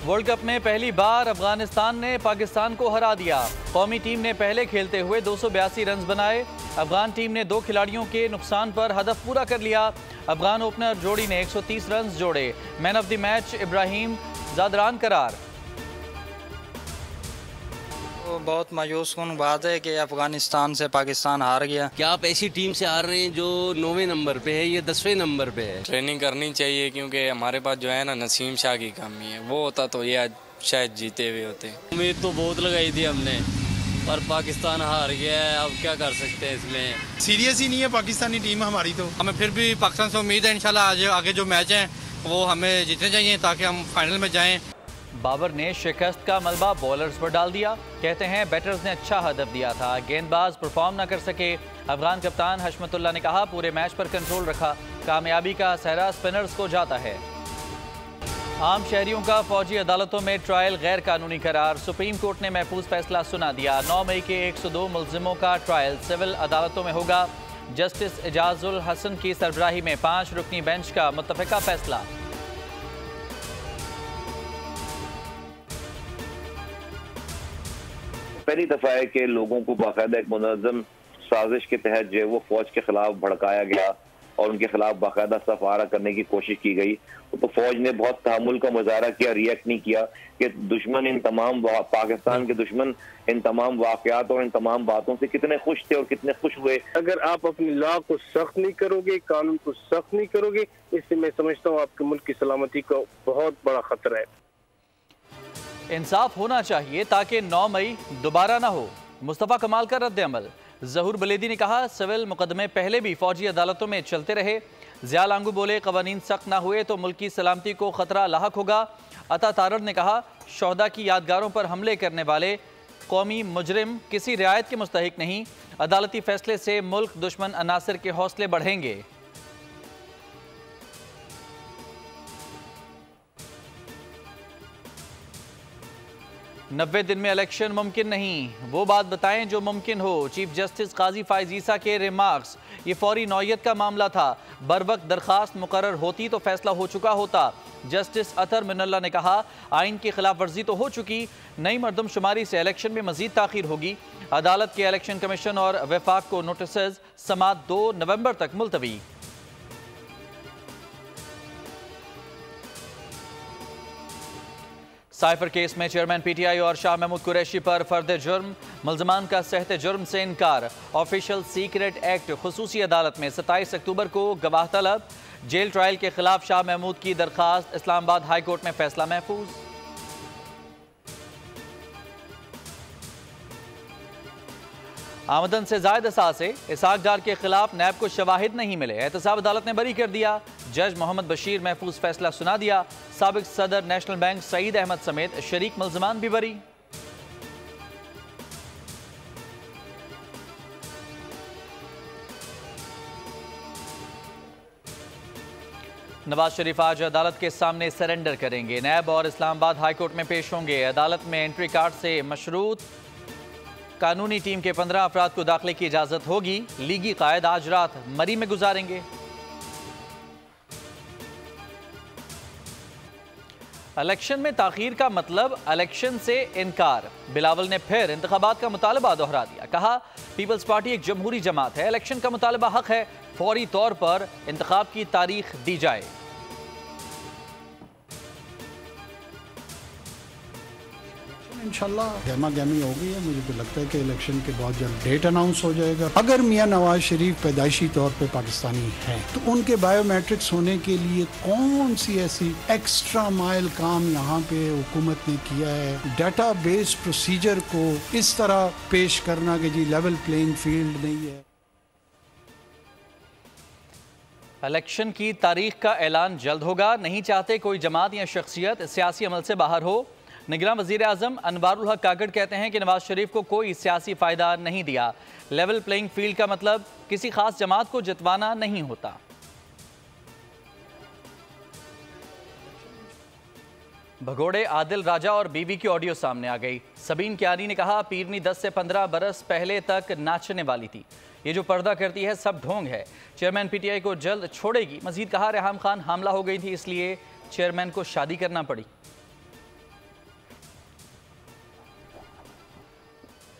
World cup में पहली बार अफगानिस्तान ने पाकिस्तान को हरा दिया। कौमी टीम ने पहले खेलते हुए 282 रन बनाए। अफगान टीम ने 2 खिलाड़ियों के नुकसान पर हदफ पूरा कर लिया। अफगान ओपनर जोड़ी ने 130 रन जोड़े। Man of the match Ibrahim Zadran करार। तो बहुत मायूस कुन बात है कि अफगानिस्तान से पाकिस्तान हार गया। क्या आप ऐसी टीम से हार रहे हैं जो 9वें नंबर पे है, ये 10वें नंबर पे है। ट्रेनिंग करनी चाहिए क्योंकि हमारे पास जो है ना नसीम शाह की कमी है, वो होता तो ये आज शायद जीते हुए होते। उम्मीद तो बहुत लगाई थी हमने, पर पाकिस्तान हार गया है। अब क्या कर सकते हैं इसमें। सीरियस ही नहीं है पाकिस्तानी टीम हमारी। तो हमें फिर भी पाकिस्तान से उम्मीद है इंशाल्लाह आज आगे जो मैच हैं वो हमें जीतने चाहिए ताकि हम फाइनल में जाएं। बाबर ने शिकस्त का मलबा बॉलर्स पर डाल दिया। कहते हैं बैटर्स ने अच्छा हदफ दिया था, गेंदबाज परफॉर्म न कर सके। अफगान कप्तान हशमतुल्लाह ने कहा पूरे मैच पर कंट्रोल रखा। कामयाबी का सहरा स्पिनर्स को जाता है। आम शहरियों का फौजी अदालतों में ट्रायल गैर कानूनी करार। सुप्रीम कोर्ट ने महफूज फैसला सुना दिया। 9 मई के 102 मुलजिमों का ट्रायल सिविल अदालतों में होगा। जस्टिस एजाजुल हसन की सरबराही में 5 रुकनी बेंच का मुत्तफिका फैसला। पहली दफा है कि लोगों को बाकायदा एक मुनज़्ज़म साजिश के तहत जो है वो फौज के खिलाफ भड़काया गया और उनके खिलाफ बाकायदा सफारा करने की कोशिश की गई। तो फौज ने बहुत तहम्मुल का मुजाहरा किया, रिएक्ट नहीं किया कि दुश्मन इन तमाम पाकिस्तान के दुश्मन इन तमाम वाकयात और इन तमाम बातों से कितने खुश थे और कितने खुश हुए। अगर आप अपनी लॉ को सख्त नहीं करोगे, कानून को सख्त नहीं करोगे, इससे मैं समझता हूँ आपके मुल्क की सलामती को बहुत बड़ा खतरा है। इंसाफ होना चाहिए ताकि 9 मई दोबारा ना हो। मुस्तफ़ा कमाल का रद्द अमल। ज़हूर बलेदी ने कहा सिविल मुकदमे पहले भी फौजी अदालतों में चलते रहे। ज़िया लांगू बोले कवानीन सख्त ना हुए तो मुल्क की सलामती को खतरा लाहक होगा। अता तारड़ ने कहा शोहदा की यादगारों पर हमले करने वाले कौमी मुजरिम किसी रियायत के मुस्तहिक नहीं। अदालती फैसले से मुल्क दुश्मन अनासर के हौसले बढ़ेंगे। 90 दिन में इलेक्शन मुमकिन नहीं, वो बात बताएं जो मुमकिन हो। चीफ जस्टिस काजी फायज ईसा के रिमार्क्स। ये फौरी नौयत का मामला था, बर वक्त दरखास्त मुकर्रर होती तो फैसला हो चुका होता। जस्टिस अतर मिनल्ला ने कहा आइन की खिलाफ वर्जी तो हो चुकी, नई मरदमशुमारी से इलेक्शन में मजीद ताखीर होगी। अदालत के इलेक्शन कमीशन और वफाक को नोटिस समात 2 नवंबर तक मुलतवी। साइफर केस में चेयरमैन पीटीआई और शाह महमूद कुरैशी पर फर्द जुर्म, मुल्ज़मान का सहते जुर्म से इनकार। ऑफिशियल सीक्रेट एक्ट खुसूसी अदालत में 27 अक्टूबर को गवाह तलब। जेल ट्रायल के खिलाफ शाह महमूद की दरखास्त, इस्लामाबाद हाई कोर्ट में फैसला महफूज। आमदन से जायद असासे इसाक डार के खिलाफ नैब को शवाहिद नहीं मिले, एहतसाब अदालत ने बरी कर दिया। जज मोहम्मद बशीर महफूज फैसला सुना दिया। साबिक सदर नेशनल बैंक सईद अहमद समेत शरीक मुल्ज़मान भी बरी। नवाज शरीफ आज अदालत के सामने सरेंडर करेंगे। नैब और इस्लामाबाद हाई कोर्ट में पेश होंगे। अदालत में एंट्री कार्ड से मशरूत कानूनी टीम के 15 अफराद को दाखिले की इजाजत होगी। लीगी कायद आज रात मरी में गुजारेंगे। इलेक्शन में ताखीर का मतलब इलेक्शन से इनकार। बिलावल ने फिर इंतखाबात का मुतालबा दोहरा दिया। कहा पीपल्स पार्टी एक जमहूरी जमात है, इलेक्शन का मुतालबा हक है, फौरी तौर पर इंतखाब की तारीख दी जाए। इंशाल्लाह गहमा गहमी हो गई है। मुझे तो लगता है कि इलेक्शन के बहुत जल्द डेट अनाउंस हो जाएगा। अगर मियां नवाज शरीफ पैदाइशी तौर पे पाकिस्तानी हैं तो उनके बायोमेट्रिक्स होने के लिए कौन सी ऐसी एक्स्ट्रा माइल काम यहाँ पे हुकूमत ने किया है। डाटा बेस प्रोसीजर को इस तरह पेश करना कि जी लेवल प्लेइंग फील्ड नहीं है। इलेक्शन की तारीख का ऐलान जल्द होगा। नहीं चाहते कोई जमात या शख्सियत सियासी अमल से बाहर हो। निगरान वज़ीर आज़म अनवारुल हक कागड़ कहते हैं कि नवाज शरीफ को कोई सियासी फ़ायदा नहीं दिया। लेवल प्लेइंग फील्ड का मतलब किसी खास जमात को जितवाना नहीं होता। भगोड़े आदिल राजा और बीवी की ऑडियो सामने आ गई। सबीन क्यारी ने कहा पीरनी 10 से 15 बरस पहले तक नाचने वाली थी, ये जो पर्दा करती है सब ढोंग है। चेयरमैन पीटीआई को जल्द छोड़ेगी। मजीद कहा रेहाम खान हामला हो गई थी इसलिए चेयरमैन को शादी करना पड़ी।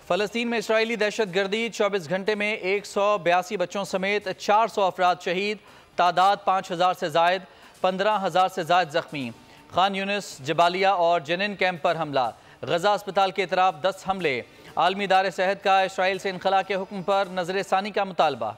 फ़लस्तीन में इसराइली दहशतगर्दी, 24 घंटे में 182 बच्चों समेत 400 अफराद शहीद, तादाद 5000 से जायद, 15000 से जायद जख्मी। खान यूनिस, जबालिया और जनिन कैंप पर हमला, गजा अस्पताल के इतराफ 10 हमले। आलमी इदारे सेहत का इसराइल से इनखला के हुक्म पर नजरसानी का मुतालबा।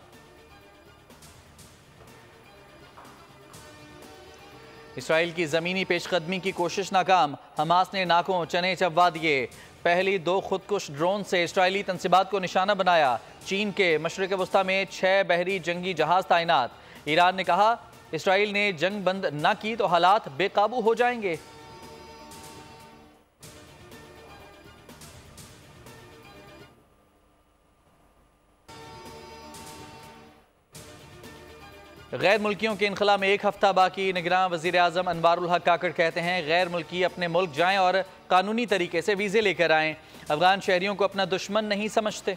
इसराइल की ज़मीनी पेशकदमी की कोशिश नाकाम, हमास ने नाकों चने चबवा दिए। पहली 2 खुदकुश ड्रोन से इसराइली तंसीबात को निशाना बनाया। चीन के मशरिक़ वस्ता में 6 बहरी जंगी जहाज तैनात। ईरान ने कहा इसराइल ने जंग बंद न की तो हालात बेकाबू हो जाएंगे। गैर मुल्कियों के इनखला में 1 हफ्ता बाकी। निगरान वज़ीर आज़म अनवारुल हक काकड़ कहते हैं गैर मुल्की अपने मुल्क जाएं और कानूनी तरीके से वीज़े लेकर आएं। अफगान शहरियों को अपना दुश्मन नहीं समझते।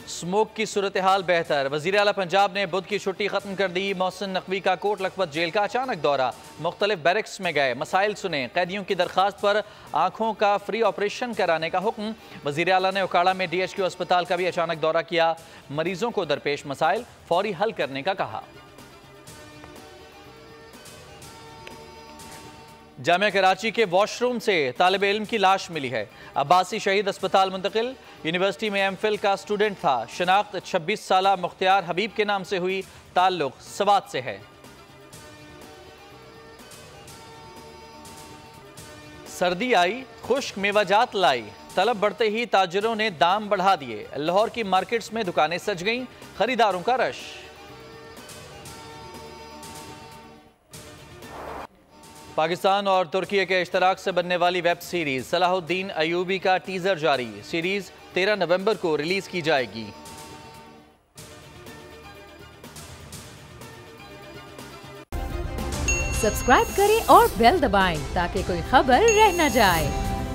स्मोक की सूरत हाल बेहतर, वज़ीर आला पंजाब ने बुध की छुट्टी खत्म कर दी। मोहसिन नकवी का कोट लखपत जेल का अचानक दौरा, मुख्तलिफ बैरक्स में गए, मसाइल सुने। कैदियों की दरख्वास्त पर आँखों का फ्री ऑपरेशन कराने का हुक्म। वज़ीर आला ने उकाड़ा में DHQ अस्पताल का भी अचानक दौरा किया, मरीजों को दरपेश मसाइल फौरी हल करने का कहा। जामिया कराची के वॉशरूम से तालिब इल्म की लाश मिली है। अब्बासी शहीद अस्पताल मुंतकिल। यूनिवर्सिटी में MPhil का स्टूडेंट था। शनाख्त 26 साला मुख्तियार हबीब के नाम से हुई, ताल्लुक सवात से है। सर्दी आई, खुश्क मेवाजात लाई, तलब बढ़ते ही ताजिरों ने दाम बढ़ा दिए। लाहौर की मार्केट्स में दुकानें सज गईं, खरीदारों का रश। पाकिस्तान और तुर्की के इश्तराक से बनने वाली वेब सीरीज सलाहुद्दीन अयूबी का टीजर जारी। सीरीज 13 नवंबर को रिलीज की जाएगी। सब्सक्राइब करें और बेल दबाएं ताकि कोई खबर रह न जाए।